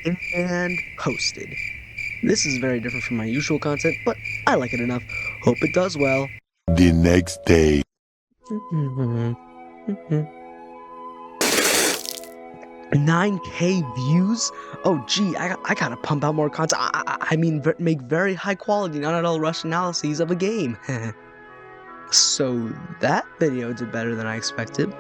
and posted. This is very different from my usual content, but I like it enough. Hope it does well. The next day. 9K views? Oh gee, I gotta pump out more content. I mean, make very high quality, not at all rush analyses of a game. So that video did better than I expected.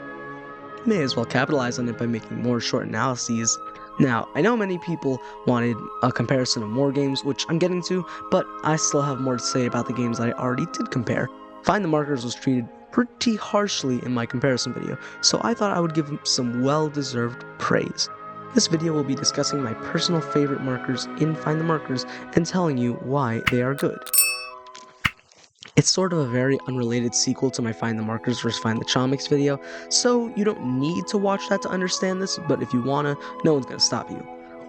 May as well capitalize on it by making more short analyses. Now, I know many people wanted a comparison of more games, which I'm getting to, but I still have more to say about the games that I already did compare. Find the Markers was treated pretty harshly in my comparison video, so I thought I would give them some well-deserved praise. This video will be discussing my personal favorite markers in Find the Markers and telling you why they are good. It's sort of a very unrelated sequel to my Find the Markers vs Find the Chamomics video, so you don't need to watch that to understand this, but if you wanna, no one's gonna stop you.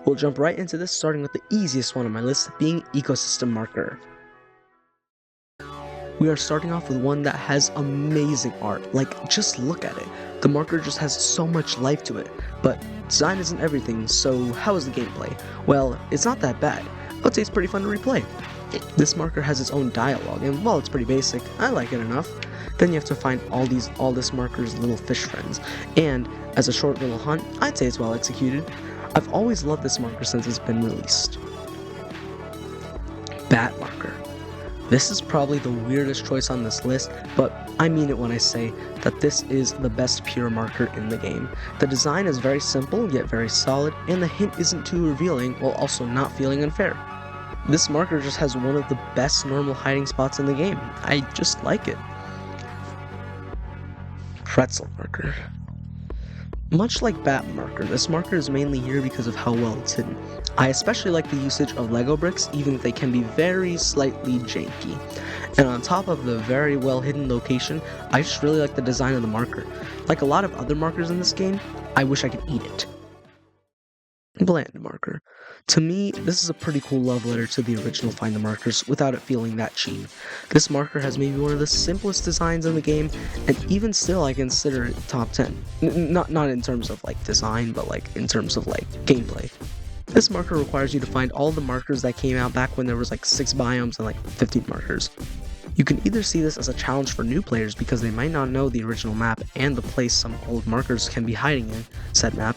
We'll jump right into this, starting with the easiest one on my list, being Ecosystem Marker. We are starting off with one that has amazing art, like just look at it. The marker just has so much life to it, but design isn't everything, so how is the gameplay? Well, it's not that bad. I would say it's pretty fun to replay. This marker has its own dialogue, and while it's pretty basic, I like it enough. Then you have to find all this marker's little fish friends, and as a short little hunt, I'd say it's well executed. I've always loved this marker since it's been released. Bat marker. This is probably the weirdest choice on this list, but I mean it when I say that this is the best pure marker in the game. The design is very simple, yet very solid, and the hint isn't too revealing while also not feeling unfair. This marker just has one of the best normal hiding spots in the game. I just like it. Pretzel marker. Much like Bat marker, this marker is mainly here because of how well it's hidden. I especially like the usage of Lego bricks, even if they can be very slightly janky. And on top of the very well hidden location, I just really like the design of the marker. Like a lot of other markers in this game, I wish I could eat it. Bland marker. To me, this is a pretty cool love letter to the original Find the Markers without it feeling that cheap. This marker has maybe one of the simplest designs in the game, and even still I consider it top 10. Not in terms of like design, but like in terms of like gameplay. This marker requires you to find all the markers that came out back when there was like 6 biomes and like 15 markers. You can either see this as a challenge for new players because they might not know the original map and the place some old markers can be hiding in said map,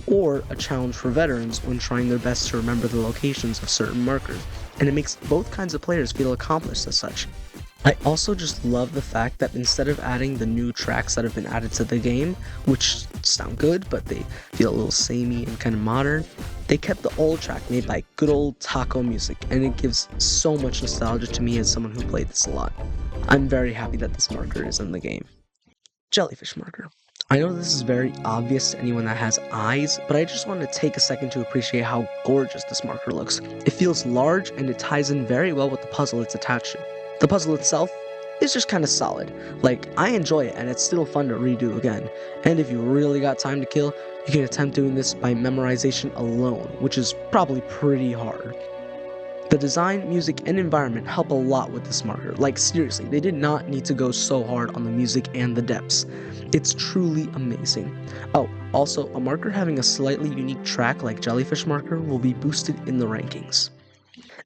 or a challenge for veterans when trying their best to remember the locations of certain markers, and it makes both kinds of players feel accomplished as such. I also just love the fact that instead of adding the new tracks that have been added to the game, which sound good but they feel a little samey and kind of modern, they kept the old track made by good old taco music, and it gives so much nostalgia to me as someone who played this a lot. I'm very happy that this marker is in the game. Jellyfish marker. I know this is very obvious to anyone that has eyes, but I just want to take a second to appreciate how gorgeous this marker looks. It feels large and it ties in very well with the puzzle it's attached to. The puzzle itself is just kind of solid. Like, I enjoy it and it's still fun to redo again. And if you really got time to kill, you can attempt doing this by memorization alone, which is probably pretty hard. The design, music, and environment help a lot with this marker. Like, seriously, they did not need to go so hard on the music and the depths. It's truly amazing. Oh, also, a marker having a slightly unique track like Jellyfish marker will be boosted in the rankings.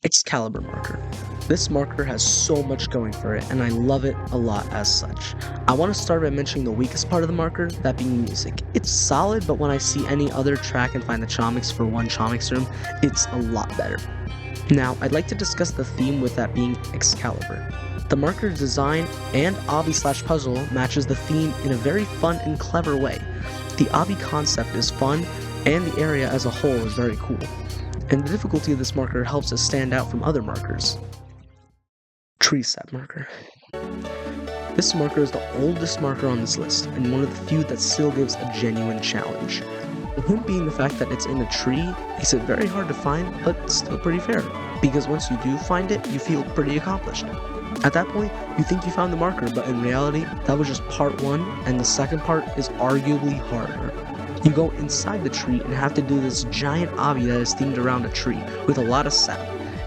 Excalibur marker. This marker has so much going for it, and I love it a lot as such. I want to start by mentioning the weakest part of the marker, that being music. It's solid, but when I see any other track and find the Chamomics for one Chamomics room, it's a lot better. Now, I'd like to discuss the theme with that being Excalibur. The marker design and obby/puzzle matches the theme in a very fun and clever way. The obby concept is fun, and the area as a whole is very cool. And the difficulty of this marker helps it stand out from other markers. Tree sap marker. This marker is the oldest marker on this list, and one of the few that still gives a genuine challenge. The hint being the fact that it's in a tree makes it very hard to find, but still pretty fair, because once you do find it, you feel pretty accomplished. At that point, you think you found the marker, but in reality, that was just part 1, and the second part is arguably harder. You go inside the tree and have to do this giant obby that is themed around a tree, with a lot of sap.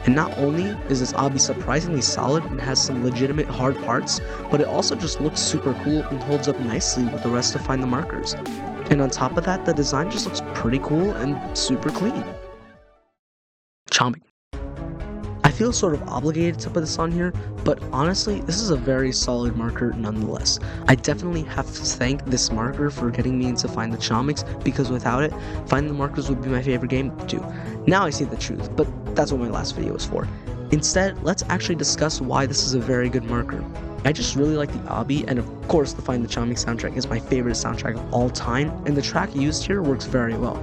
And not only is this obby surprisingly solid and has some legitimate hard parts, but it also just looks super cool and holds up nicely with the rest to find the markers. And on top of that, the design just looks pretty cool and super clean. Chamomic. I feel sort of obligated to put this on here, but honestly, this is a very solid marker nonetheless. I definitely have to thank this marker for getting me into Find the Chamomics, because without it, Find the Markers would be my favorite game too. Now I see the truth, but that's what my last video was for. Instead, let's actually discuss why this is a very good marker. I just really like the obby, and of course the Find the Chamomic soundtrack is my favorite soundtrack of all time, and the track used here works very well.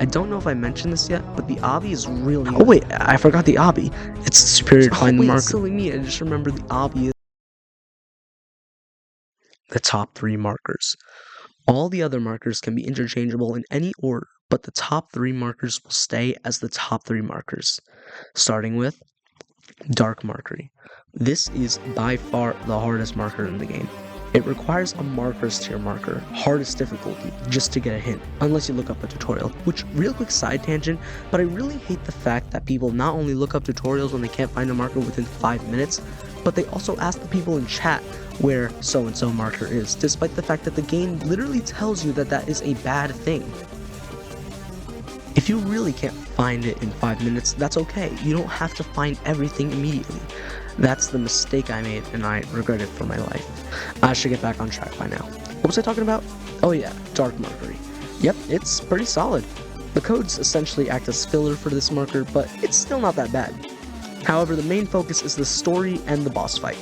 I don't know if I mentioned this yet, but the obby is really good. Oh wait, I forgot the obby. It's superior to Find the Marker. Silly me, I just remember the obby is the top 3 markers. All the other markers can be interchangeable in any order, but the top 3 markers will stay as the top 3 markers. Starting with Dark Mercury. This is by far the hardest marker in the game. It requires a markers tier marker, hardest difficulty, just to get a hint, unless you look up a tutorial. Which, real quick side tangent, but I really hate the fact that people not only look up tutorials when they can't find a marker within 5 minutes, but they also ask the people in chat where so-and-so marker is, despite the fact that the game literally tells you that that is a bad thing. If you really can't find it in 5 minutes, that's okay. You don't have to find everything immediately. That's the mistake I made, and I regret it for my life. I should get back on track by now. What was I talking about? Oh yeah, Dark Mercury. Yep, it's pretty solid. The codes essentially act as filler for this marker, but it's still not that bad. However, the main focus is the story and the boss fight.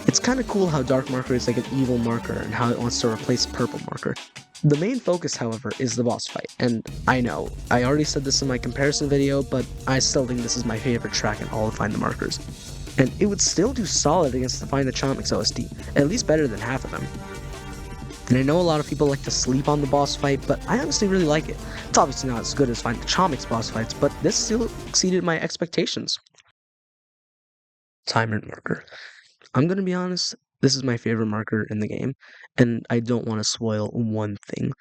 It's kinda cool how Dark Mercury is like an evil marker and how it wants to replace Purple Marker. The main focus, however, is the boss fight, and I know, I already said this in my comparison video, but I still think this is my favorite track in all of Find the Markers. And it would still do solid against the Find the Chamomics OST, at least better than half of them. And I know a lot of people like to sleep on the boss fight, but I honestly really like it. It's obviously not as good as Find the Chamomics boss fights, but this still exceeded my expectations. Timer marker. I'm gonna be honest, this is my favorite marker in the game, and I don't want to spoil one thing.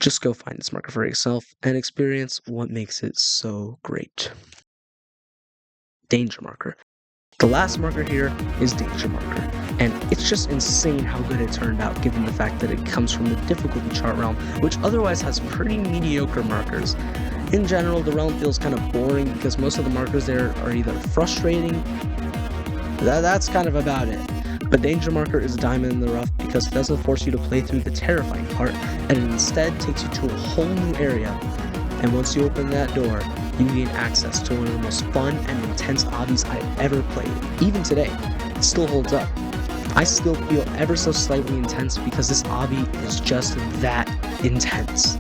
Just go find this marker for yourself and experience what makes it so great. Danger marker. The last marker here is Danger Marker, and it's just insane how good it turned out given the fact that it comes from the difficulty chart realm, which otherwise has pretty mediocre markers. In general, the realm feels kind of boring because most of the markers there are either frustrating, that's kind of about it. But Danger Marker is a diamond in the rough because it doesn't force you to play through the terrifying part, and it instead takes you to a whole new area. And once you open that door, you gain access to one of the most fun and intense obbies I've ever played. Even today, it still holds up. I still feel ever so slightly intense because this obby is just that intense.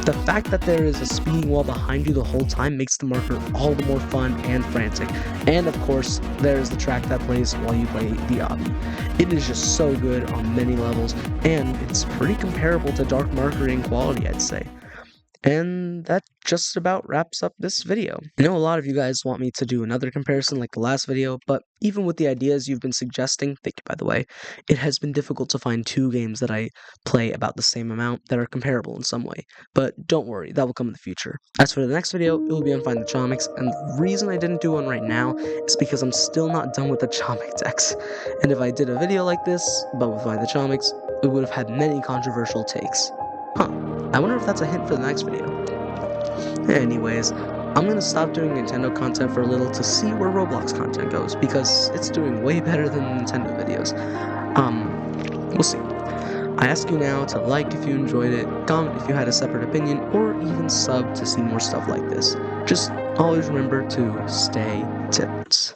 The fact that there is a speeding wall behind you the whole time makes the marker all the more fun and frantic. And of course, there's the track that plays while you play the obby. It is just so good on many levels, and it's pretty comparable to Dark Mercury in quality, I'd say. And that just about wraps up this video. I know a lot of you guys want me to do another comparison like the last video, but even with the ideas you've been suggesting, thank you by the way, it has been difficult to find 2 games that I play about the same amount that are comparable in some way. But don't worry, that will come in the future. As for the next video, it will be on Find the Chamomics, and the reason I didn't do one right now is because I'm still not done with the Chamomic decks. And if I did a video like this, but with Find the Chamomics, it would have had many controversial takes. I wonder if that's a hint for the next video. Anyways, I'm gonna stop doing Nintendo content for a little to see where Roblox content goes, because it's doing way better than Nintendo videos. We'll see. I ask you now to like if you enjoyed it, comment if you had a separate opinion, or even sub to see more stuff like this. Just always remember to stay tipped.